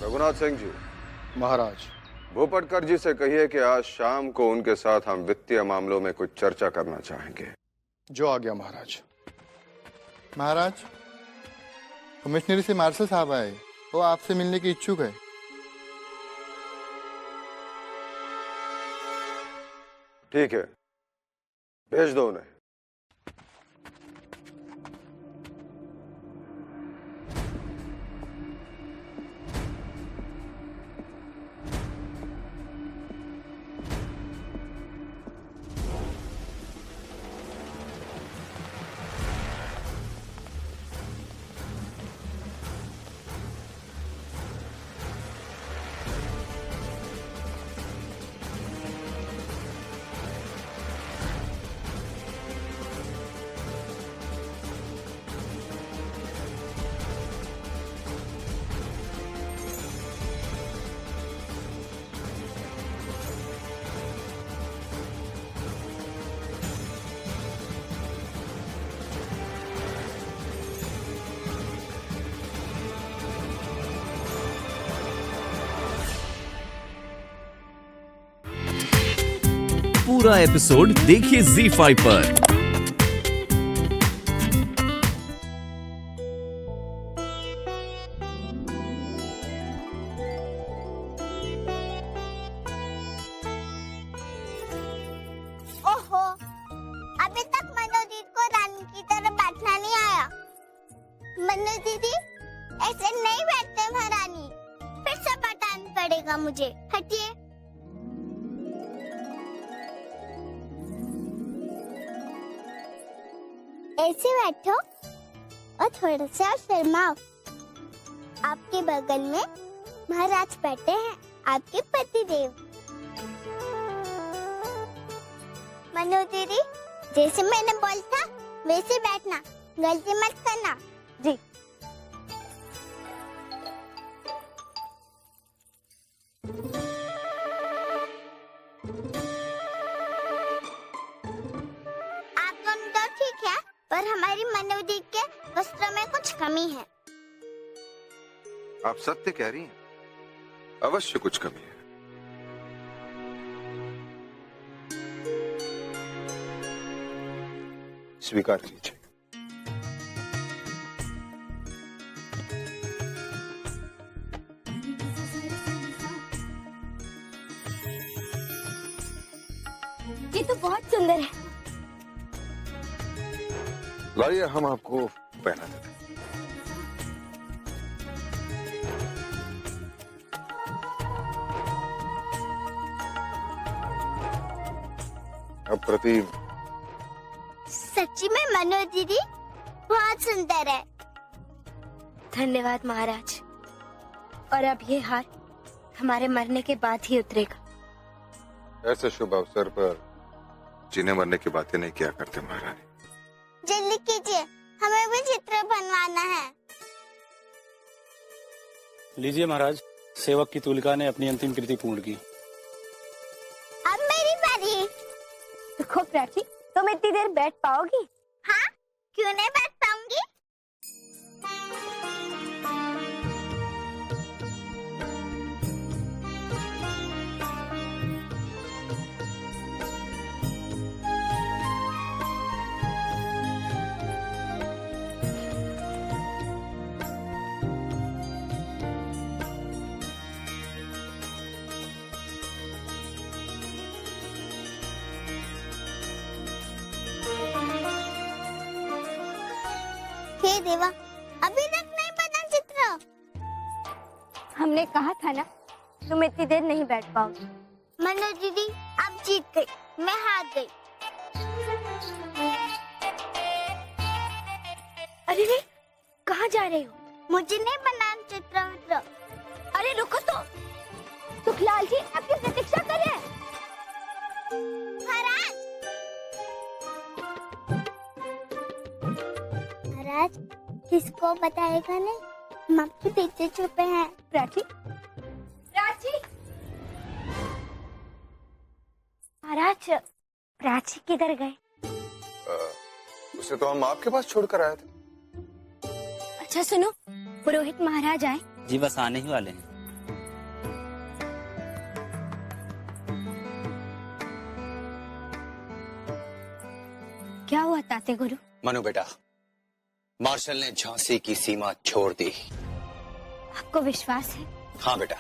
रघुनाथ सिंह जी, महाराज। भूपटकर जी से कहिए कि आज शाम को उनके साथ हम वित्तीय मामलों में कुछ चर्चा करना चाहेंगे। जो आ गया महाराज। महाराज, कमिश्नरी से मार्शल साहब आए, वो आपसे मिलने की इच्छुक है। ठीक है, भेज दो उन्हें। पूरा एपिसोड देखिए ZEE5 पर। ओहो, अभी तक मनु दीदी को रानी की तरह बैठना नहीं आया। मनु दीदी ऐसे नहीं बैठते महारानी, फिर से बताना पड़ेगा मुझे। हटिए। ऐसे बैठो और थोड़ा सा शर्माओ। आपके बगल में महाराज बैठे हैं, आपके पतिदेव। मनु दीदी, जैसे मैंने बोला था वैसे बैठना, गलती मत करना जी। आप दोनों तो ठीक है, पर हमारी मनु दीदी के वस्त्रों में कुछ कमी है। आप सत्य कह रही हैं, अवश्य कुछ कमी है। स्वीकार कीजिए। ये तो बहुत सुंदर है। लाइए, हम आपको पहना देते हैं। अप्रतिम। सच्ची में मनु दीदी बहुत सुंदर है। धन्यवाद महाराज। और अब ये हार हमारे मरने के बाद ही उतरेगा। ऐसे शुभ अवसर पर जीने मरने की बातें नहीं किया करते महारानी। जल्दी कीजिए, हमें भी चित्र बनवाना है। लीजिए महाराज, सेवक की तुलिका ने अपनी अंतिम कृति पूर्ण की। अब मेरी बारी। देखो प्राची, तुम इतनी देर बैठ पाओगी? हाँ, क्यों नहीं बैठ पाऊंगी? हे देवा, अभी तक नहीं बना चित्र। हमने कहा था ना, तुम इतनी देर नहीं बैठ पाओगी। मनु दीदी अब जीत गई, मैं हार गई। अरे रे, कहाँ जा रही हो? मुझे नहीं बनाना चित्र। अरे रुको तो, सुखलाल जी आपकी प्रतीक्षा कर रहे हैं। महाराज, महाराज किसको बताएगा नहीं, हम आपके पीछे छुपे हैं। प्राची, प्राची, महाराज प्राची किधर गए? उसे तो हम आपके पास छोड़कर आए थे। अच्छा सुनो, पुरोहित महाराज आए। जी बस आने ही वाले हैं। बताते गुरु। मनु बेटा, मार्शल ने झांसी की सीमा छोड़ दी। आपको विश्वास है? हाँ बेटा,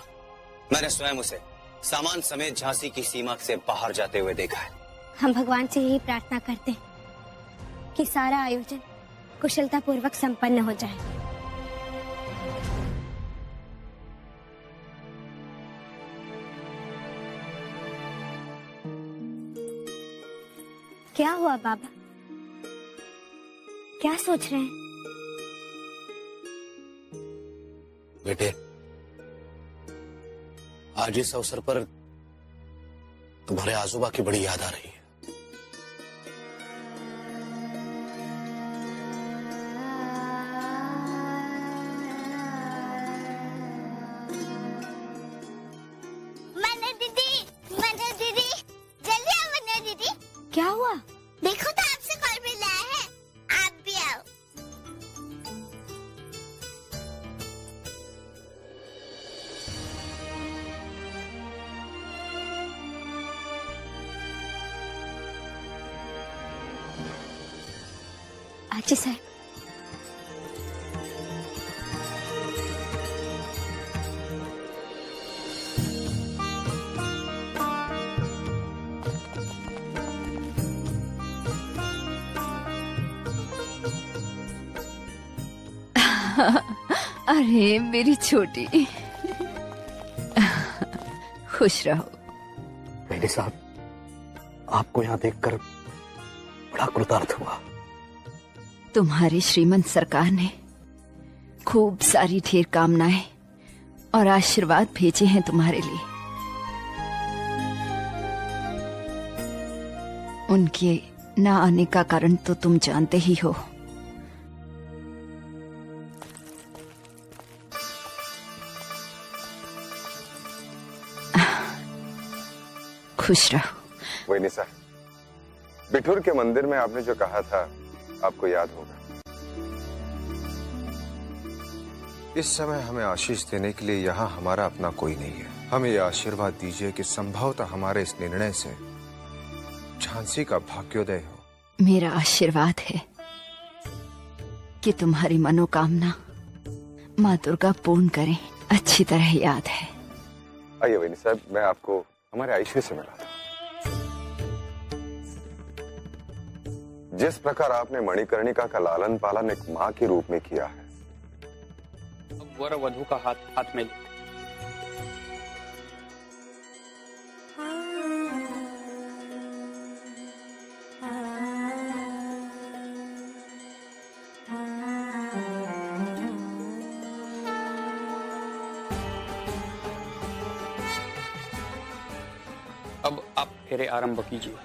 मैंने स्वयं उसे सामान समेत झांसी की सीमा से बाहर जाते हुए देखा है। हम भगवान से यही प्रार्थना करते हैं कि सारा आयोजन कुशलता पूर्वक संपन्न हो जाए। क्या हुआ बाबा, क्या सोच रहे हैं? बेटे, आज इस अवसर पर तुम्हारे आजोबा की बड़ी याद आ रही है। मनु दीदी, जल्दी आओ मनु दीदी। क्या हुआ? देखो तो आपसे कॉल मिला है, आप भी आओ। आजी साहब, अरे मेरी छोटी, खुश रहो। बेटे साहब, आपको यहाँ देखकर बड़ा कृतार्थ हुआ। तुम्हारी श्रीमंत सरकार ने खूब सारी ढेर कामनाएं और आशीर्वाद भेजे हैं तुम्हारे लिए। उनके न आने का कारण तो तुम जानते ही हो। खुश रहो। वही निशा, बिठूर के मंदिर में आपने जो कहा था आपको याद होगा। इस समय हमें आशीष देने के लिए यहाँ हमारा अपना कोई नहीं है। हमें यह आशीर्वाद दीजिए कि संभवतः हमारे इस निर्णय से झांसी का भाग्योदय हो। मेरा आशीर्वाद है कि तुम्हारी मनोकामना माँ दुर्गा पूर्ण करें। अच्छी तरह याद है। आइए वही साहब, मैं आपको हमारे आयुष्य से मिला था। जिस प्रकार आपने मणिकर्णिका का लालन पालन एक माँ के रूप में किया है, वर वधु का हाथ में अब आप फेरे आरंभ कीजिए।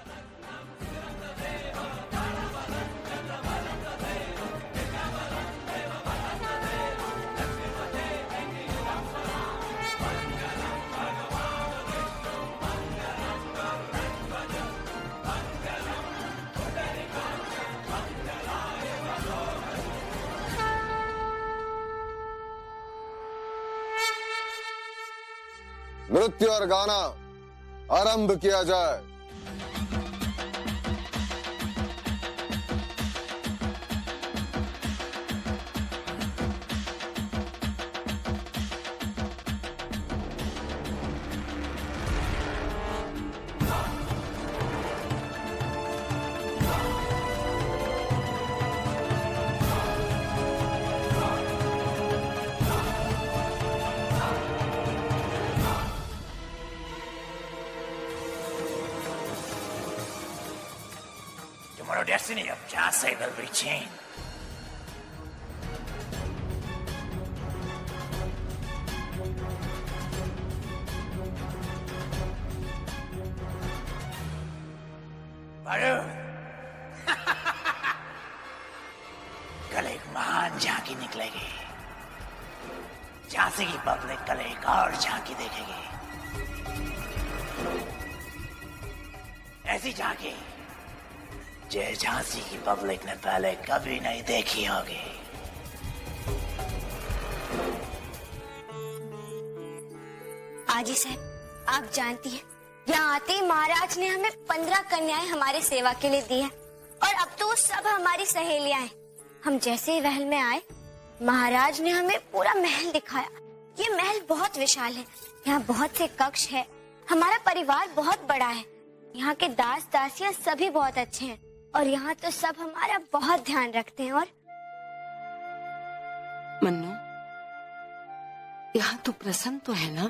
नृत्य और गाना आरंभ किया जाए। Tomorrow destiny of Jhansi will be changed. Varun, कल एक महान झांकी निकलेगी। झांसी की पब्लिक कल एक और झांकी देखेगी। ऐसी झांकी जो झांसी की पब्लिक ने पहले कभी नहीं देखी होगी। आजी साहब, आप जानती हैं, यहाँ आते ही महाराज ने हमें 15 कन्याएं हमारे सेवा के लिए दी हैं और अब तो वो सब हमारी सहेलियां हैं। हम जैसे ही महल में आए, महाराज ने हमें पूरा महल दिखाया। ये महल बहुत विशाल है, यहाँ बहुत से कक्ष है, हमारा परिवार बहुत बड़ा है, यहाँ के दास दासियां सभी बहुत अच्छे हैं और यहाँ तो सब हमारा बहुत ध्यान रखते हैं। और मन्नू, यहाँ तू प्रसन्न तो है ना?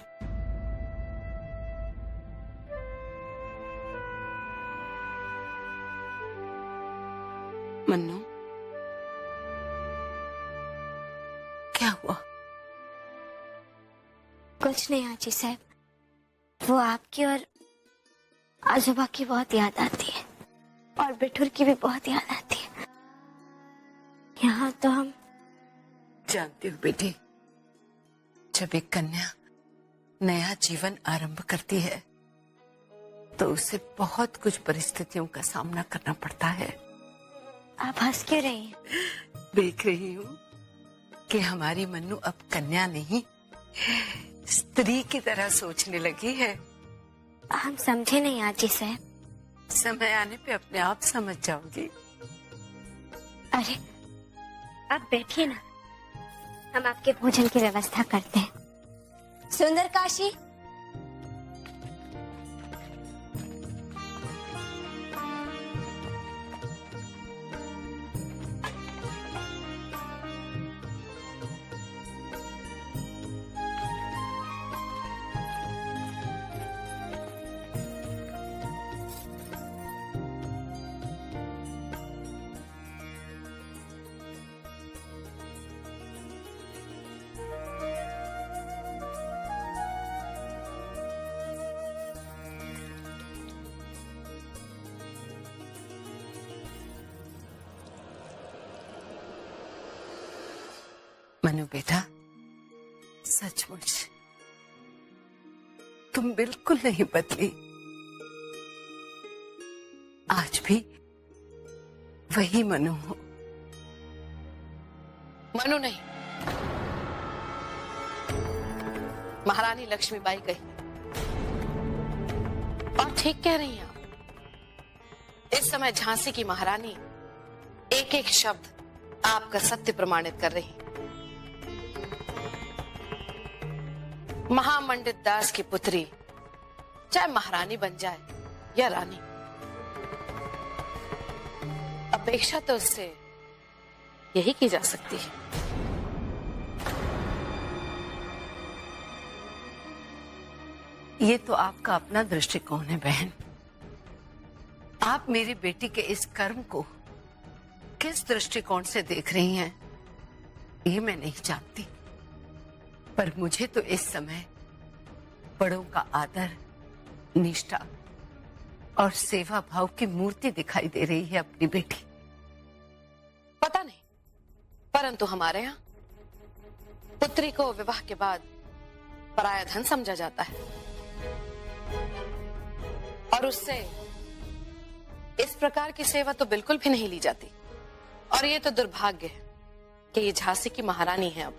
मन्नू, क्या हुआ? कुछ नहीं आजी साहब, वो आपकी और आजोबा की बहुत याद आती है और बिठुर की भी बहुत याद आती है। यहाँ तो हम जानती हूँ बेटी, जब एक कन्या नया जीवन आरंभ करती है तो उसे बहुत कुछ परिस्थितियों का सामना करना पड़ता है। आप हंस क्यों रही हैं? देख रही हूँ कि हमारी मन्नू अब कन्या नहीं, स्त्री की तरह सोचने लगी है। हम समझे नहीं आजी साहब। समय आने पे अपने आप समझ जाओगी। अरे आप बैठिए ना, हम आपके भोजन की व्यवस्था करते हैं। सुंदर काशी, मनु बेटा, सचमुच तुम बिल्कुल नहीं बदली। आज भी वही मनु हो। मनु नहीं, महारानी लक्ष्मीबाई कही। और ठीक कह रही हैं आप। इस समय झांसी की महारानी एक एक शब्द आपका सत्य प्रमाणित कर रही। महामंडित दास की पुत्री चाहे महारानी बन जाए या रानी, अपेक्षा तो उससे यही की जा सकती है। ये तो आपका अपना दृष्टिकोण है बहन। आप मेरी बेटी के इस कर्म को किस दृष्टिकोण से देख रही हैं, ये मैं नहीं जानती। पर मुझे तो इस समय बड़ों का आदर, निष्ठा और सेवा भाव की मूर्ति दिखाई दे रही है अपनी बेटी। पता नहीं, परंतु हमारे यहाँ पुत्री को विवाह के बाद पराया धन समझा जाता है और उससे इस प्रकार की सेवा तो बिल्कुल भी नहीं ली जाती। और ये तो दुर्भाग्य है कि ये झांसी की महारानी है। अब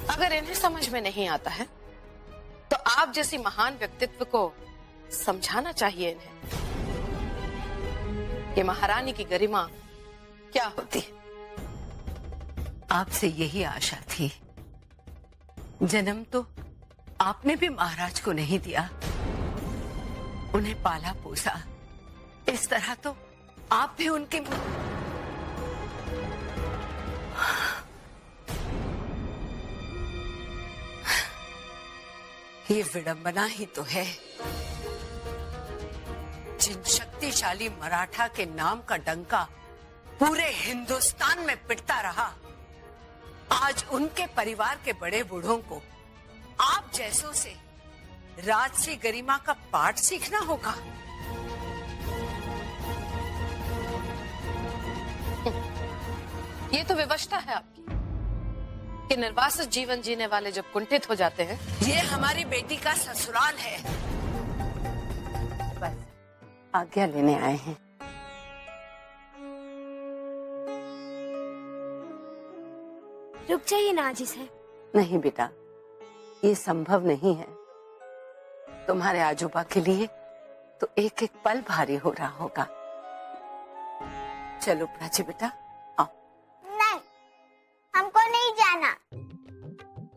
अगर इन्हें समझ में नहीं आता है तो आप जैसी महान व्यक्तित्व को समझाना चाहिए इन्हें कि महारानी की गरिमा क्या होती है। आपसे यही आशा थी। जन्म तो आपने भी महाराज को नहीं दिया, उन्हें पाला पोसा। इस तरह तो आप भी उनके ये विडंबना ही तो है। जिन शक्तिशाली मराठा के नाम का डंका पूरे हिंदुस्तान में पिटता रहा, आज उनके परिवार के बड़े बूढ़ों को आप जैसों से राजसी गरिमा का पाठ सीखना होगा। ये तो विवशता है आपकी कि निर्वासित जीवन जीने वाले जब कुंठित हो जाते हैं। ये हमारी बेटी का ससुराल है। बस आज्ञा लेने आए हैं। रुक जाइए ना आजी साहब। नहीं बेटा, ये संभव नहीं है। तुम्हारे आजोबा के लिए तो एक एक पल भारी हो रहा होगा। चलो प्राची बेटा, आओ। नहीं, हमको नहीं जाना।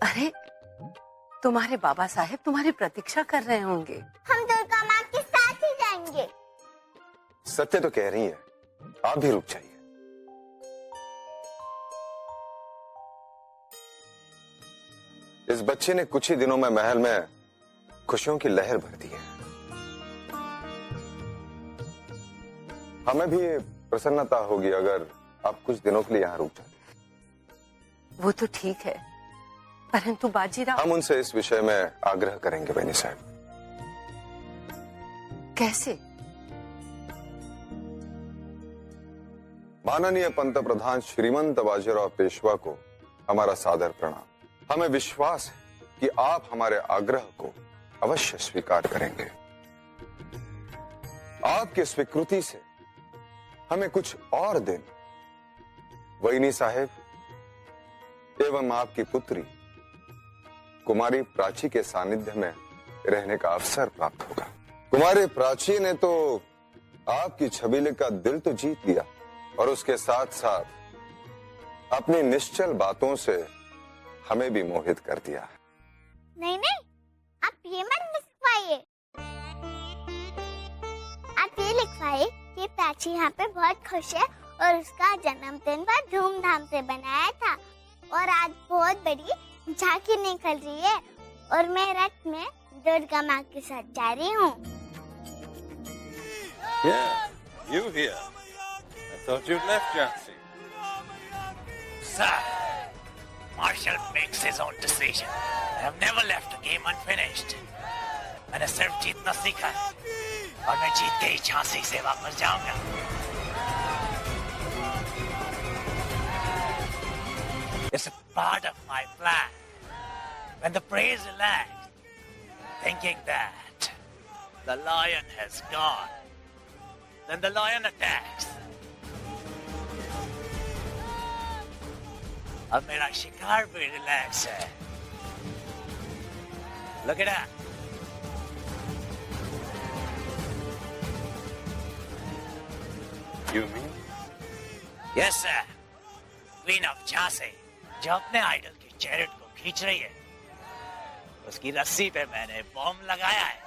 अरे तुम्हारे बाबा साहेब तुम्हारी प्रतीक्षा कर रहे होंगे। हम दुर्गा माँ के साथ ही जाएंगे। सत्य तो कह रही है, आप भी रुक जाइए। इस बच्चे ने कुछ ही दिनों में महल में खुशियों की लहर भर दी है। हमें भी प्रसन्नता होगी अगर आप कुछ दिनों के लिए यहाँ रुक जाते। वो तो ठीक है, परंतु बाजीराव। हम उनसे इस विषय में आग्रह करेंगे बहनी साहब। कैसे? माननीय पंत प्रधान श्रीमंत बाजीराव पेशवा को हमारा सादर प्रणाम। हमें विश्वास है कि आप हमारे आग्रह को अवश्य स्वीकार करेंगे। आपकी स्वीकृति से हमें कुछ और दिन वैनी साहेब एवं आपकी पुत्री कुमारी प्राची के सानिध्य में रहने का अवसर प्राप्त होगा। कुमारी प्राची ने तो आपकी छबीले का दिल तो जीत लिया और उसके साथ साथ अपनी निश्चल बातों से हमें भी मोहित कर दिया। नहीं नहीं, आप ये मत लिखवाइए। आप ये लिखवाइए कि प्राची यहाँ पे बहुत खुश है और उसका जन्मदिन बहुत धूमधाम से बनाया था और आज बहुत बड़ी झांकी निकल रही है और मैं रथ में दुर्गा माँ के साथ जा रही हूँ। Yeah, you here? I thought you'd left, Jhansi. Sir, Marshal makes his own decision. I have never left a game unfinished. मैंने सिर्फ जीतना सीखा है और मैं जीत के ही झांसी से वापस जाऊंगा। It's a part of my plan. When the prey is relaxed, thinking that the lion has gone, then the lion attacks. अब मेरा शिकार भी रिलैक्स है। Look at that. You mean? Yes, sir. Queen of Jhansi, जो अपने idol की chariot को खींच रही है, उसकी रस्सी पे मैंने बॉम्ब लगाया है।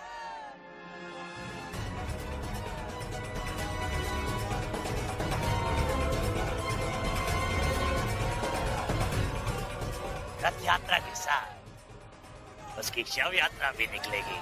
रथ यात्रा के साथ उसकी शव यात्रा भी निकलेगी।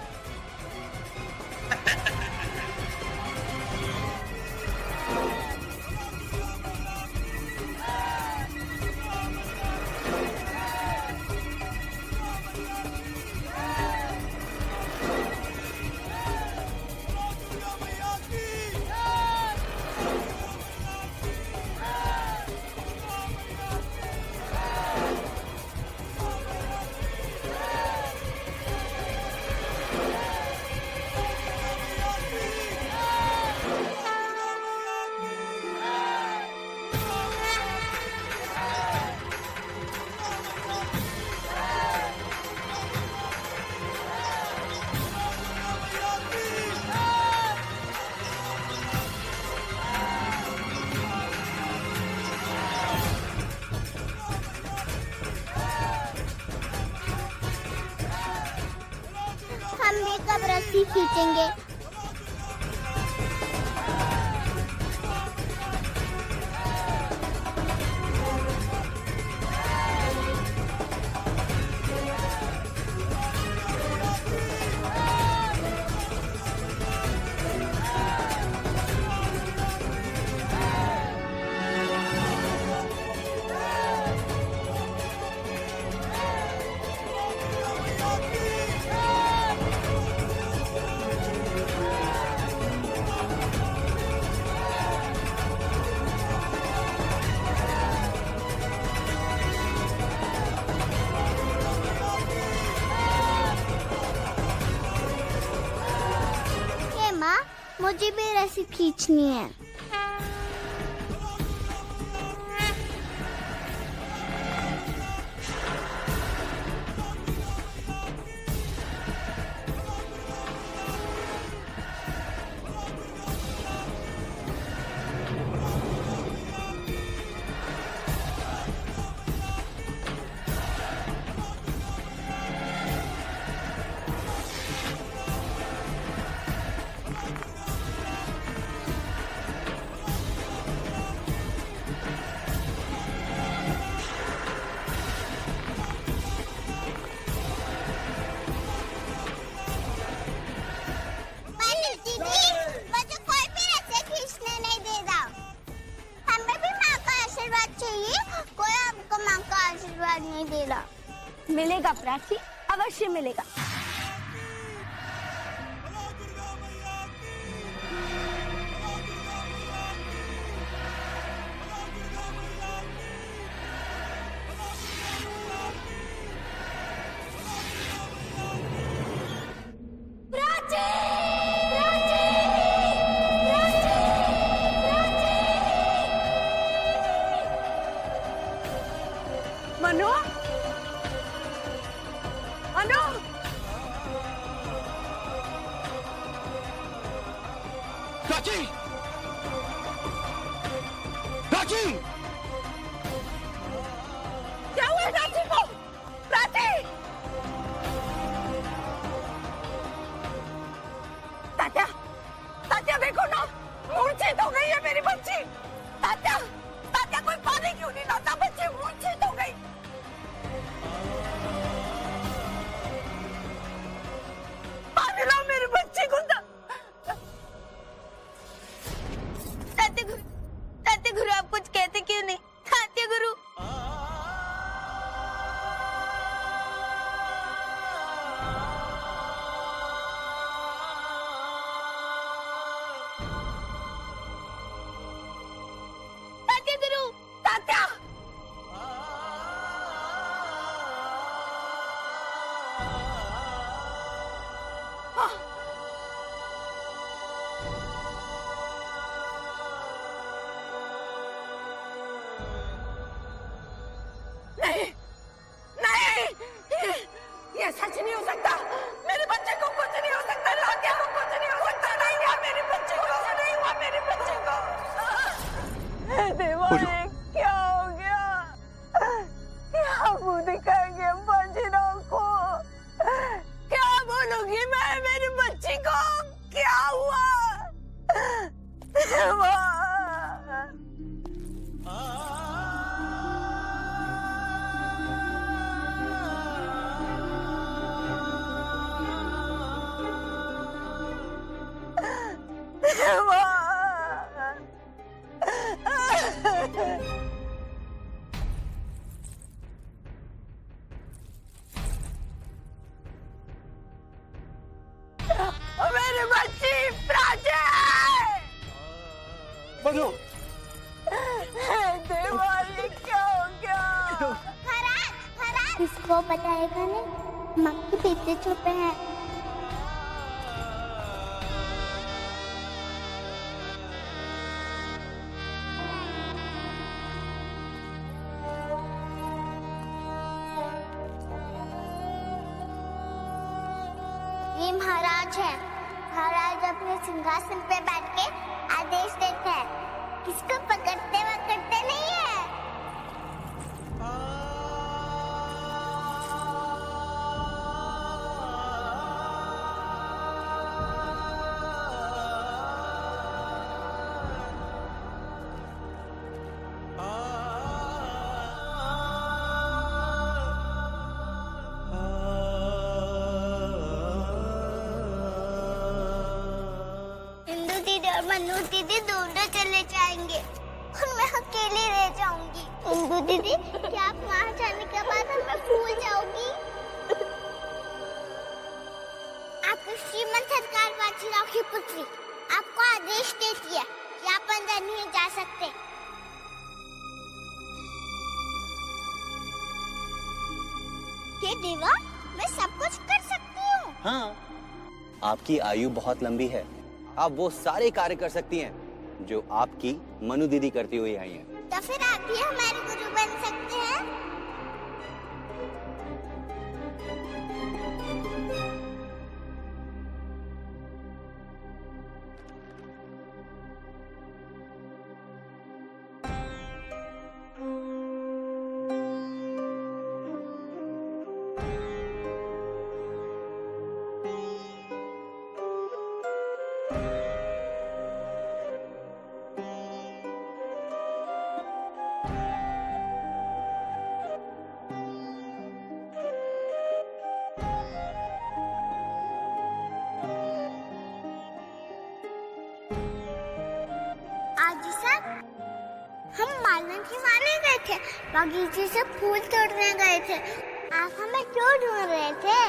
हम भी कब रस्सी खींचेंगे? मुझे भी रस्सी खींचनी है। प्राची अवश्य मिलेगा। मनु, मनु, प्राची, प्राची, क्या हुआ प्राची को? प्राची, तात्या, तात्या देखो ना, मूर्छित हो गई है मेरी बच्ची। तात्या, तात्या कोई पानी क्यों नहीं लाता? बच्ची मूर्छित हो गई। पानी लाओ मेरी बच्ची को। तात्या गुरु आप कुछ कहते क्यों नहीं? तात्या गुरु तात्या गुरु तात्या, नहीं, नहीं, ये सच नहीं हो सकता। मेरे बच्चे को कुछ नहीं हो सकता। तात्या को कुछ नहीं हो सकता। नहीं हुआ मेरे बच्चे को, कुछ नहीं हुआ मेरे बच्चे को। हे देवा, ये क्या हो गया? क्या मुंह दिखाएंगे हम बाजीराव को? क्या बोलूंगी मैं मेरी बच्ची को? क्या हुआ? देवा, देवा, मेरी बच्ची प्राची। मनु, देवा, ये क्या हो गया? किसको बताएगा नहीं? माँ के पीछे छुपे हैं। ये महाराज है। महाराज अपने सिंहासन पे बैठ के आदेश देते हैं। किसको पकड़ते वकड़ते नहीं है। मनु दीदी दोनों चले जाएंगे और मैं अकेली रह जाऊंगी। इंदु दीदी, क्या आप वहाँ जाने के बाद हमें भूल जाओगी? आपकी श्रीमंत सरकार बाजीराव की पुत्री आपको आदेश देती है कि आप अंदर नहीं जा सकते। ये देवा, मैं सब कुछ कर सकती हूँ। हाँ, आपकी आयु बहुत लंबी है। आप वो सारे कार्य कर सकती हैं जो आपकी मनु दीदी करती हुई आई हैं। तो फिर आप भी हमारे गुरु बन सकते हैं। हम मालन की माने गए थे, बगीचे से फूल तोड़ने गए थे। आप हमें क्यों ढूंढ रहे थे?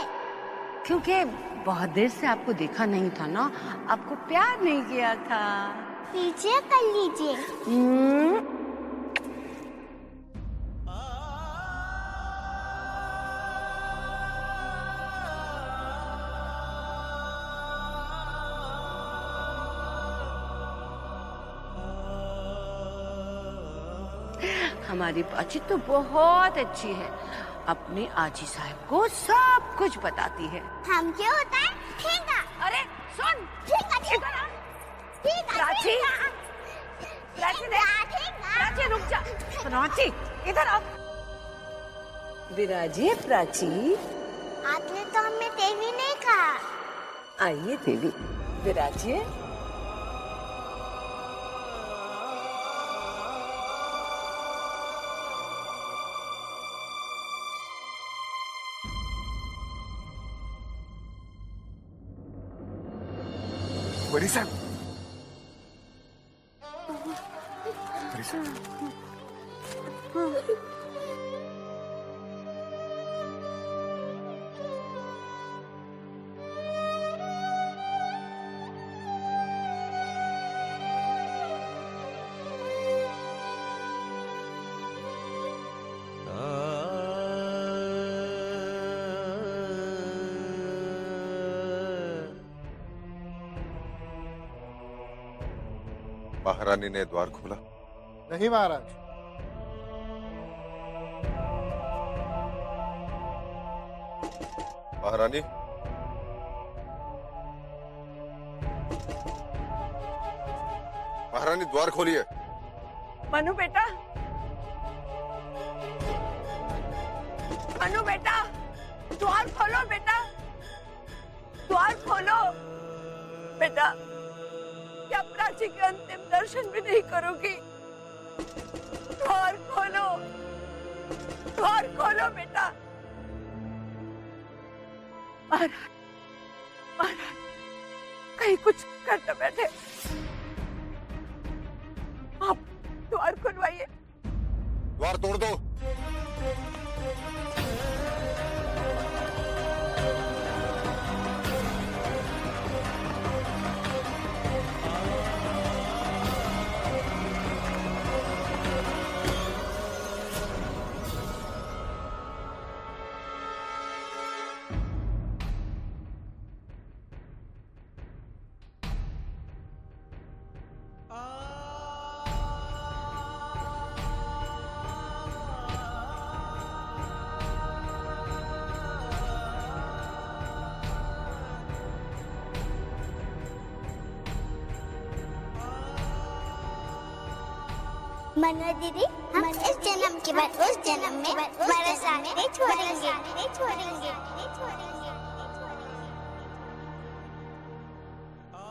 क्योंकि बहुत देर से आपको देखा नहीं था ना, आपको प्यार नहीं किया था। लीजिए कर लीजिए। हमारी बाची तो बहुत अच्छी है, अपने आजी साहब को सब कुछ बताती है। हम क्यों होता है? ठीक है। अरे सुन, ठीक है, इधर आ। ठीक है, प्राची, प्राची रुक जा। प्राची इधर आओ। विराजिए प्राची। आपने तो हमें देवी नहीं कहा। आइए देवी, विराजिए। बड़ी साहब, बड़ी साहब, महारानी ने द्वार खोला? नहीं महाराज। महारानी, महारानी द्वार खोलिए। मनु बेटा, मनु बेटा, द्वार खोलो बेटा, द्वार खोलो बेटा। क्या प्राची के अंतिम दर्शन भी नहीं करोगी? द्वार खोलो, द्वार खोलो बेटा। महाराज, महाराज, कहीं कुछ कर न बैठे, आप द्वार खुलवाइए। द्वार तोड़ दो। मनु दीदी, हम इस जन्म के बाद उस जन्म में हमारे साथ नहीं छोड़ेंगे, नहीं छोड़ेंगे, नहीं छोड़ेंगे।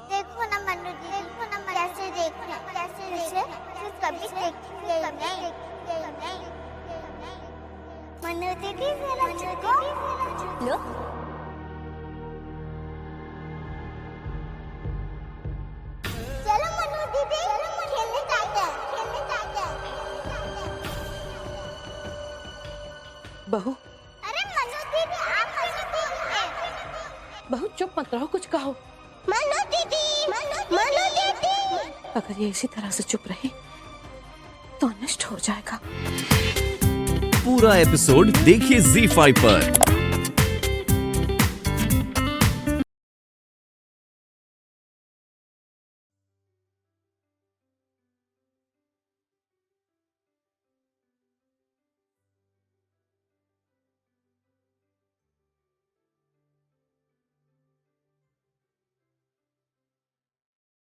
देखो ना मनु दीदी, देखो ना कैसे देखना, कैसे देखे, फिर कभी देखेंगे नहीं। मनु दीदी जरा झुको, लो। चलो मनु दीदी, खेलने जाते हैं, खेलने जाते हैं। बहू, अरे मनु दीदी, आप कैसे बोल रहे हैं? बहू चुप मत रहो, कुछ कहो। मनु दीदी, मनु दीदी। अगर ये इसी तरह से चुप रही तो नष्ट हो जाएगा। पूरा एपिसोड देखिए ZEE5 पर।